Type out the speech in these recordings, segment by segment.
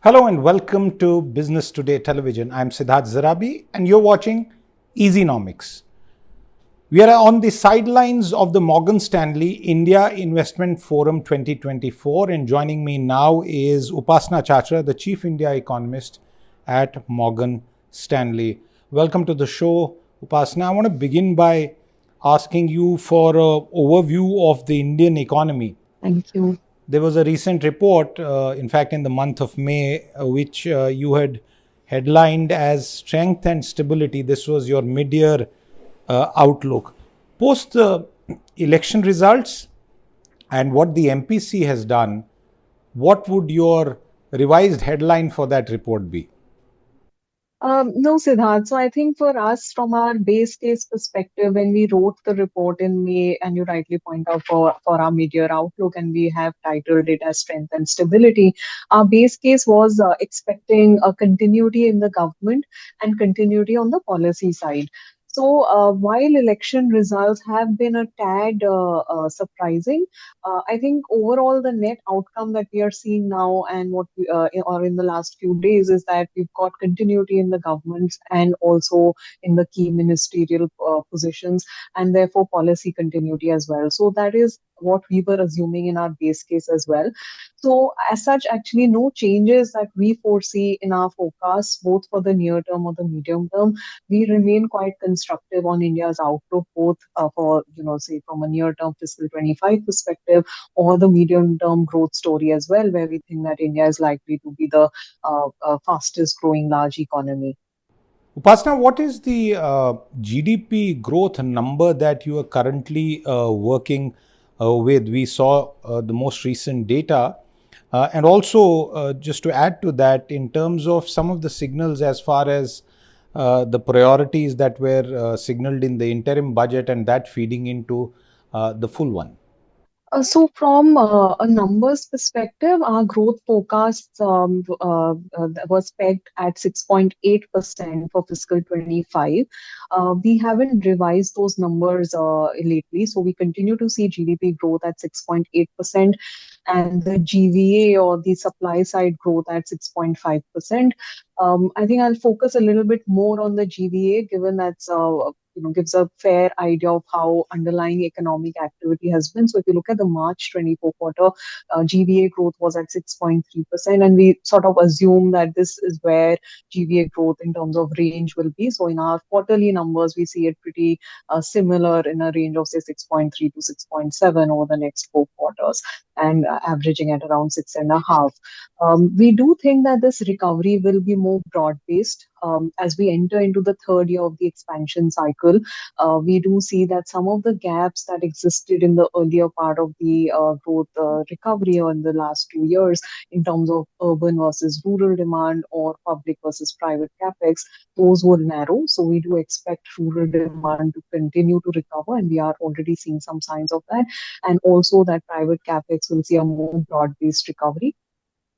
Hello and welcome to Business Today Television. I'm Siddharth Zarabi and you're watching Easynomics. We are on the sidelines of the Morgan Stanley India Investment Forum 2024 and joining me now is Upasana Chachra, the Chief India Economist at Morgan Stanley. Welcome to the show, Upasana. I want to begin by asking you for an overview of the Indian economy. Thank you. There was a recent report, in fact, in the month of May, which you had headlined as Strength and Stability. This was your mid year outlook. Post the election results and what the MPC has done, what would your revised headline for that report be? No, Siddharth. So I think for us, from our base case perspective, when we wrote the report in May, and you rightly point out for our mid-year outlook, and we have titled it as Strength and Stability, our base case was expecting a continuity in the government and continuity on the policy side. So while election results have been a tad surprising, I think overall the net outcome that we are seeing now and or in the last few days is that we've got continuity in the governments and also in the key ministerial positions, and therefore policy continuity as well. So that is what we were assuming in our base case as well. So as such, actually no changes that we foresee in our forecasts, both for the near term or the medium term. We remain quite constructive on India's outlook, both for, say from a near term fiscal 25 perspective or the medium term growth story as well, where we think that India is likely to be the fastest growing large economy. Upasana, what is the GDP growth number that you are currently working with? We saw the most recent data. And also, just to add to that, in terms of some of the signals as far as the priorities that were signaled in the interim budget and that feeding into the full one. So from a numbers perspective, our growth forecasts was pegged at 6.8% for fiscal 25. We haven't revised those numbers lately, so we continue to see GDP growth at 6.8% and the GVA or the supply side growth at 6.5%. I think I'll focus a little bit more on the GVA, given that's gives a fair idea of how underlying economic activity has been. So if you look at the March 24 quarter, GVA growth was at 6.3%, and we sort of assume that this is where GVA growth in terms of range will be. So in our quarterly numbers, we see it pretty similar in a range of say 6.3 to 6.7 over the next 4 quarters, and averaging at around 6.5. We do think that this recovery will be more broad-based as we enter into the third year of the expansion cycle. We do see that some of the gaps that existed in the earlier part of the growth recovery or in the last 2 years in terms of urban versus rural demand or public versus private capex, those will narrow. So we do expect rural demand to continue to recover, and we are already seeing some signs of that. And also that private capex will see a more broad-based recovery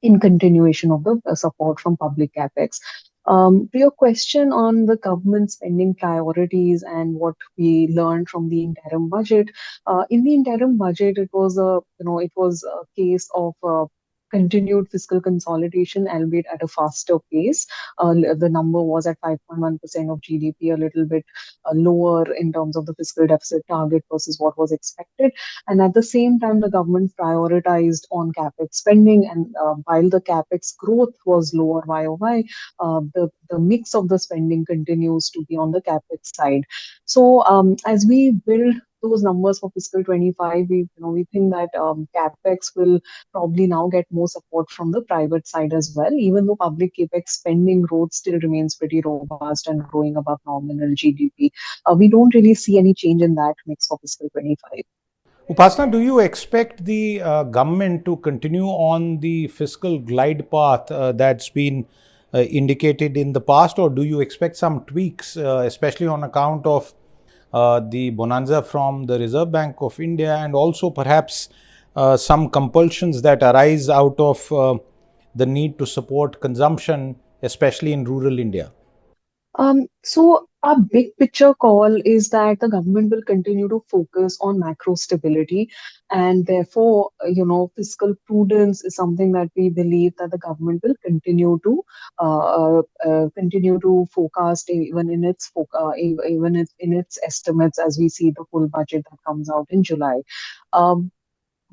in continuation of the support from public capex. To your question on the government spending priorities and what we learned from the interim budget, in the interim budget, it was a case of continued fiscal consolidation, albeit at a faster pace. The number was at 5.1% of GDP, a little bit lower in terms of the fiscal deficit target versus what was expected. And at the same time, the government prioritized on capex spending. And while the capex growth was lower YOY, the mix of the spending continues to be on the capex side. So as we build those numbers for fiscal 25, we think that capex will probably now get more support from the private side as well, even though public capex spending growth still remains pretty robust and growing above nominal GDP. We don't really see any change in that mix for fiscal 25. Upasana, do you expect the government to continue on the fiscal glide path that's been indicated in the past, or do you expect some tweaks, especially on account of the bonanza from the Reserve Bank of India and also perhaps some compulsions that arise out of the need to support consumption, especially in rural India? So our big picture call is that the government will continue to focus on macro stability, and therefore, fiscal prudence is something that we believe that the government will continue to forecast even in its in its estimates as we see the full budget that comes out in July. Um,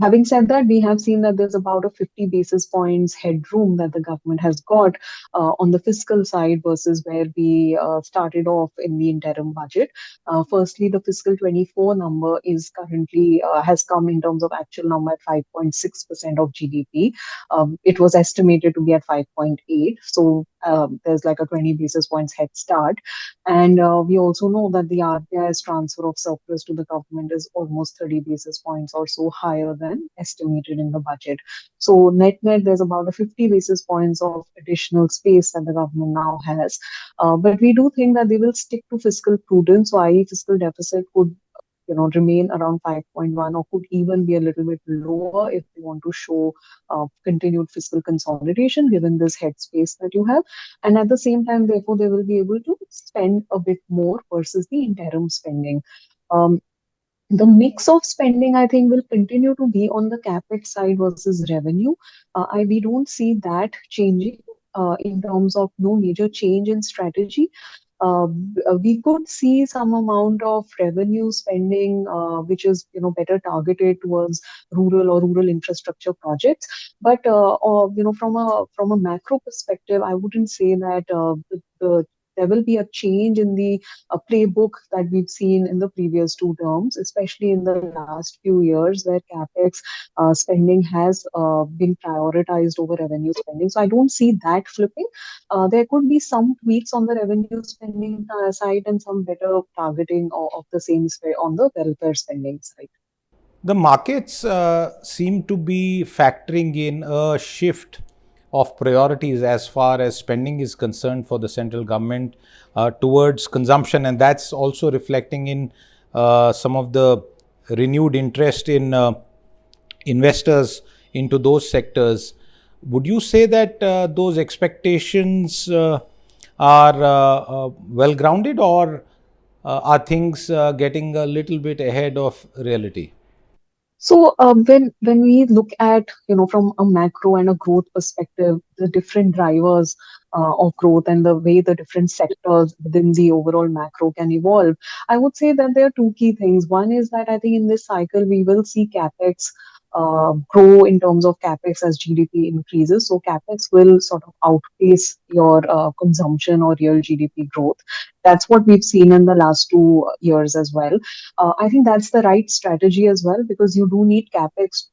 Having said that, we have seen that there's about a 50 basis points headroom that the government has got on the fiscal side versus where we started off in the interim budget. Firstly, the fiscal 24 number is currently has come in terms of actual number at 5.6% of GDP. It was estimated to be at 5.8, so there's like a 20 basis points head start. And we also know that the RBI's transfer of surplus to the government is almost 30 basis points or so higher than estimated in the budget. So net net, there's about a 50 basis points of additional space that the government now has. But we do think that they will stick to fiscal prudence, so i.e. fiscal deficit could remain around 5.1 or could even be a little bit lower if they want to show continued fiscal consolidation given this headspace that you have. And at the same time, therefore, they will be able to spend a bit more versus the interim spending. Um, the mix of spending, I think, will continue to be on the capex side versus revenue. We don't see that changing in terms of no major change in strategy. We could see some amount of revenue spending, which is better targeted towards rural or rural infrastructure projects. But from a macro perspective, I wouldn't say that there will be a change in the playbook that we've seen in the previous two terms, especially in the last few years where capex spending has been prioritized over revenue spending. So I don't see that flipping. There could be some tweaks on the revenue spending side and some better targeting of the same on the welfare spending side. The markets seem to be factoring in a shift of priorities as far as spending is concerned for the central government towards consumption, and that's also reflecting in some of the renewed interest in investors into those sectors. Would you say that those expectations are well grounded, or are things getting a little bit ahead of reality? So when we look at from a macro and a growth perspective, the different drivers of growth and the way the different sectors within the overall macro can evolve, I would say that there are two key things. One is that I think in this cycle we will see capex grow in terms of capex as GDP increases. So capex will sort of outpace your consumption or real GDP growth. That's what we've seen in the last 2 years as well. I think that's the right strategy as well because you do need capex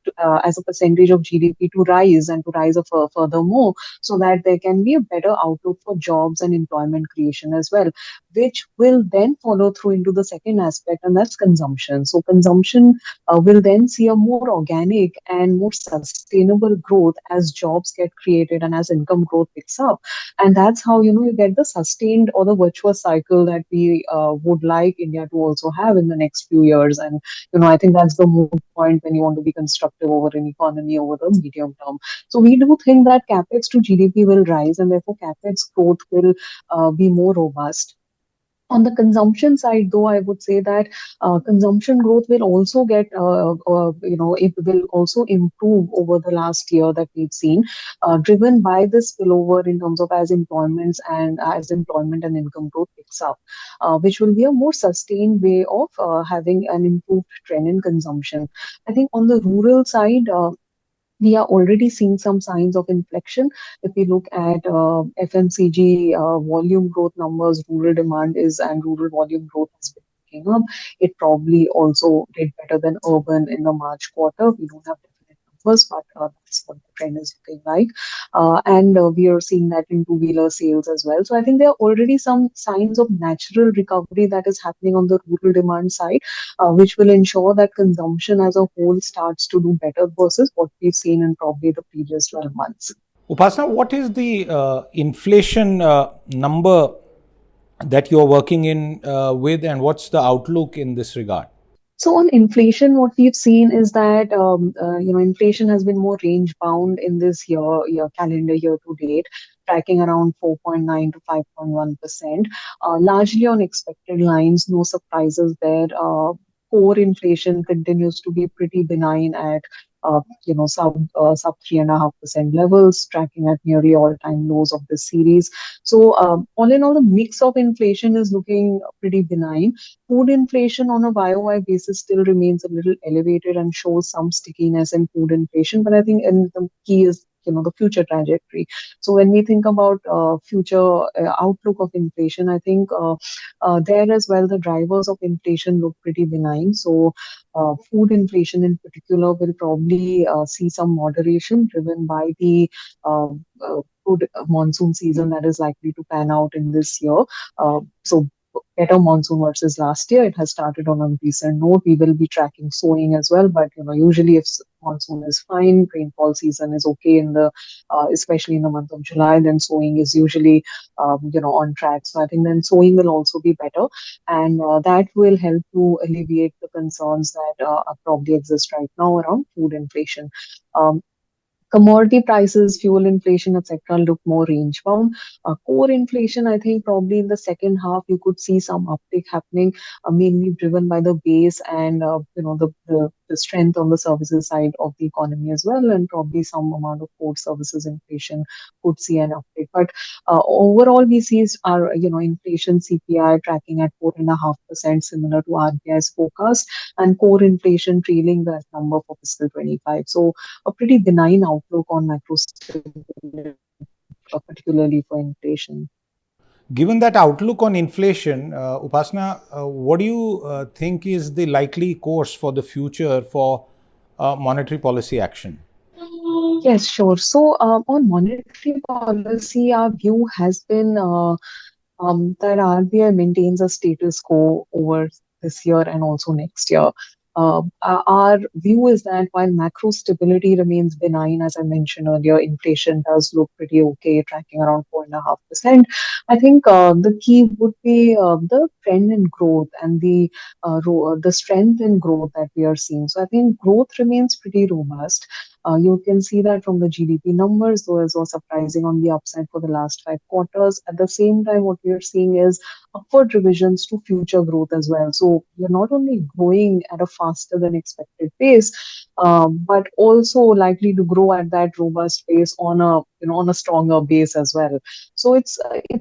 as a percentage of GDP to rise and to rise furthermore so that there can be a better outlook for jobs and employment creation as well, which will then follow through into the second aspect, and that's consumption. So consumption will then see a more organic and more sustainable growth as jobs get created and as income growth picks up. And that's how you get the sustained or the virtuous cycle that we would like India to also have in the next few years. And I think that's the moot point when you want to be constructive over an economy over the medium term. So we do think that capex to GDP will rise, and therefore capex growth will be more robust. On the consumption side, though, I would say that consumption growth will also it will also improve over the last year that we've seen, driven by this spillover in terms of as employment and income growth picks up, which will be a more sustained way of having an improved trend in consumption. I think on the rural side, we are already seeing some signs of inflection. If we look at FMCG volume growth numbers, rural demand is and rural volume growth has been picking up. It probably also did better than urban in the March quarter. We don't have definite numbers, but that's what the trend is looking like. And we are seeing that in two-wheeler sales as well. So I think there are already some signs of natural recovery that is happening on the rural demand side, which will ensure that consumption as a whole starts to do better versus what we've seen in probably the previous 12 months. Upasana, what is the inflation number that you're working in with, and what's the outlook in this regard? So on inflation, what we've seen is that inflation has been more range bound in this calendar year to date, tracking around 4.9 to 5.1%, largely on expected lines. No surprises there. Core inflation continues to be pretty benign at sub 3.5% levels, tracking at nearly all time lows of this series. So all in all, the mix of inflation is looking pretty benign. Food inflation on a YOY basis still remains a little elevated and shows some stickiness in food inflation. But I think the key is the future trajectory. So when we think about future outlook of inflation, I think there as well the drivers of inflation look pretty benign. So food inflation in particular will probably see some moderation driven by the good monsoon season that is likely to pan out in this year. So better monsoon versus last year. It has started on a decent note. We will be tracking sowing as well, but usually if monsoon is fine, rainfall season is okay in the, especially in the month of July, then sowing is usually, on track. So I think then sowing will also be better, and that will help to alleviate the concerns that probably exist right now around food inflation. Um, Commodity prices, fuel inflation, etc., look more range bound. Core inflation, I think, probably in the second half, you could see some uptick happening, mainly driven by the base and the strength on the services side of the economy as well, and probably some amount of core services inflation could see an uptick. But overall, we see our inflation CPI tracking at 4.5%, similar to RBI's forecast, and core inflation trailing that number for fiscal 25. So a pretty benign outlook on macro stability, particularly for inflation. Given that outlook on inflation, Upasana, what do you think is the likely course for the future for monetary policy action? Yes, sure. So on monetary policy, our view has been that RBI maintains a status quo over this year and also next year. Our view is that while macro stability remains benign, as I mentioned earlier, inflation does look pretty okay, tracking around 4.5%. I think the key would be the trend in growth and the strength in growth that we are seeing. So I think growth remains pretty robust. You can see that from the GDP numbers, those were surprising on the upside for the last 5 quarters. At the same time, what we are seeing is upward revisions to future growth as well. So we're not only growing at a faster than expected pace, but also likely to grow at that robust pace on a stronger base as well. So it's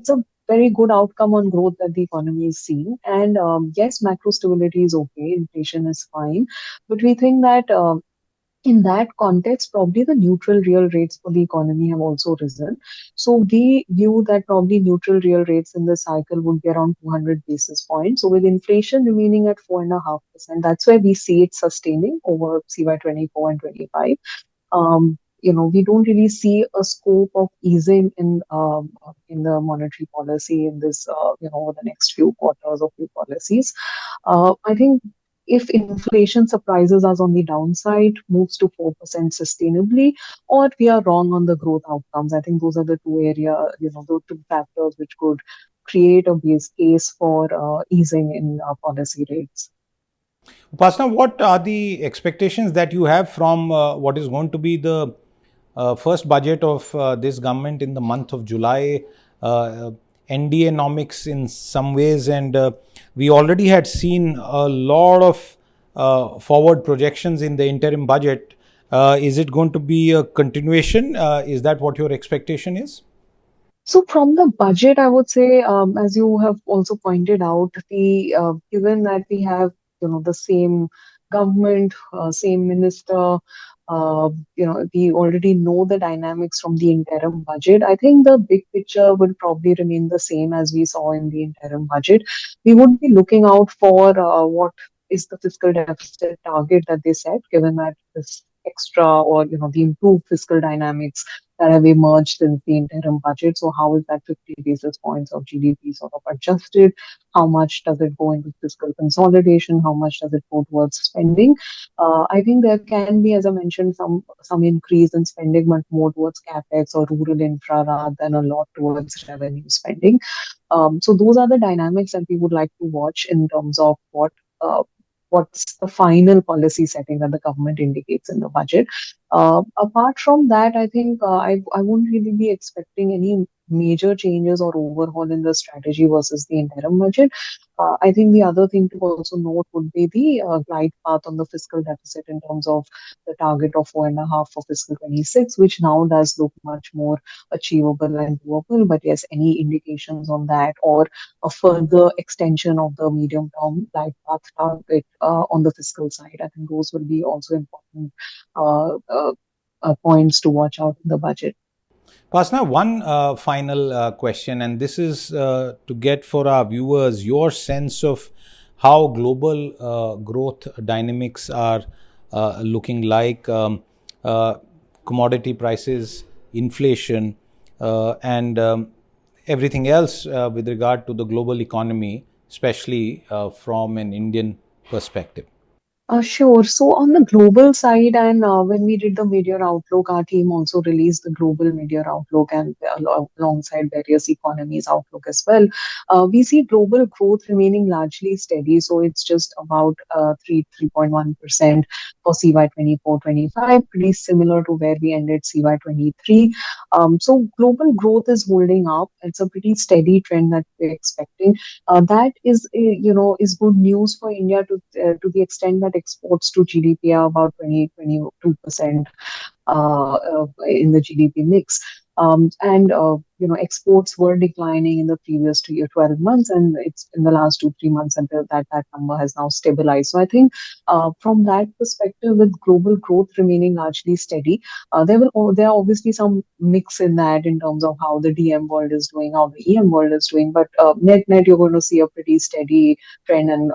a very good outcome on growth that the economy is seeing. And yes, macro stability is okay, inflation is fine, but we think that in that context, probably the neutral real rates for the economy have also risen. So we view that probably neutral real rates in the cycle would be around 200 basis points. So with inflation remaining at 4.5%, that's where we see it sustaining over CY 24 and 25. We don't really see a scope of easing in the monetary policy in this over the next few quarters or few policies. I think if inflation surprises us on the downside, moves to 4% sustainably, or we are wrong on the growth outcomes. I think those are the those two factors which could create a base case for easing in policy rates. Upasana, what are the expectations that you have from what is going to be the first budget of this government in the month of July? India-nomics in some ways, and we already had seen a lot of forward projections in the interim budget. Is it going to be a continuation? Is that what your expectation is? So from the budget, I would say, as you have also pointed out, the given that we have the same government, same minister, we already know the dynamics from the interim budget. I think the big picture will probably remain the same as we saw in the interim budget. We would be looking out for what is the fiscal deficit target that they set, given that this extra or the improved fiscal dynamics that have emerged since the interim budget. So how is that 50 basis points of GDP sort of adjusted? How much does it go into fiscal consolidation? How much does it go towards spending? I think there can be, as I mentioned, some increase in spending, but more towards capex or rural infra rather than a lot towards revenue spending. So those are the dynamics that we would like to watch in terms of what what's the final policy setting that the government indicates in the budget. Apart from that, I think I won't really be expecting any major changes or overhaul in the strategy versus the interim budget. I think the other thing to also note would be the glide path on the fiscal deficit in terms of the target of 4.5 for fiscal 26, which now does look much more achievable and doable. But yes, any indications on that or a further extension of the medium term glide path target on the fiscal side, I think those will be also important points to watch out in the budget. Pasna, one final question, and this is to get for our viewers your sense of how global growth dynamics are looking like, commodity prices, inflation, and everything else with regard to the global economy, especially from an Indian perspective. Sure. So on the global side, and when we did the mid-year outlook, our team also released the global mid-year outlook and alongside various economies outlook as well. We see global growth remaining largely steady. So it's just about 3.1% for CY 24-25, pretty similar to where we ended CY 23. So global growth is holding up. It's a pretty steady trend that we're expecting. That is, is good news for India to the extent that exports to GDP are about 22% in the GDP mix. Exports were declining in the previous 12 months, and it's in the last 2-3 months until that number has now stabilized. So I think from that perspective, with global growth remaining largely steady, there are obviously some mix in that in terms of how the DM world is doing, how the EM world is doing, but net you're going to see a pretty steady trend and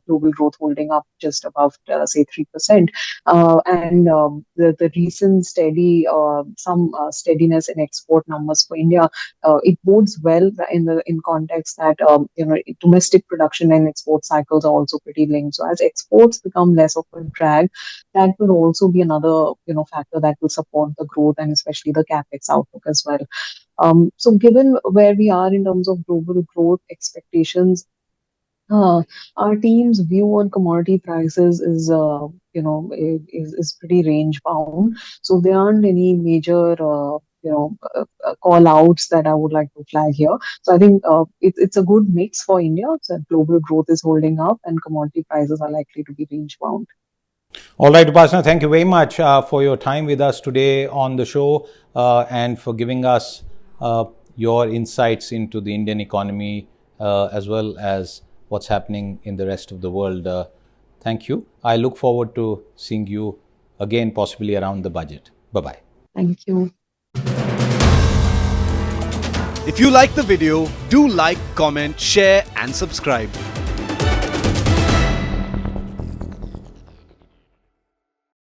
global growth holding up just above say 3%. The recent some steadiness in export numbers for India, it bodes well in context that domestic production and export cycles are also pretty linked. So as exports become less of a drag, that will also be another factor that will support the growth and especially the capex outlook as well. So given where we are in terms of global growth expectations, our team's view on commodity prices is pretty range bound. So there aren't any major call outs that I would like to flag here. So I think it's a good mix for India. So global growth is holding up and commodity prices are likely to be range bound. All right, Upasana, thank you very much for your time with us today on the show and for giving us your insights into the Indian economy as well as what's happening in the rest of the world. Thank you. I look forward to seeing you again, possibly around the budget. Bye-bye. Thank you. If you like the video, do like, comment, share and subscribe.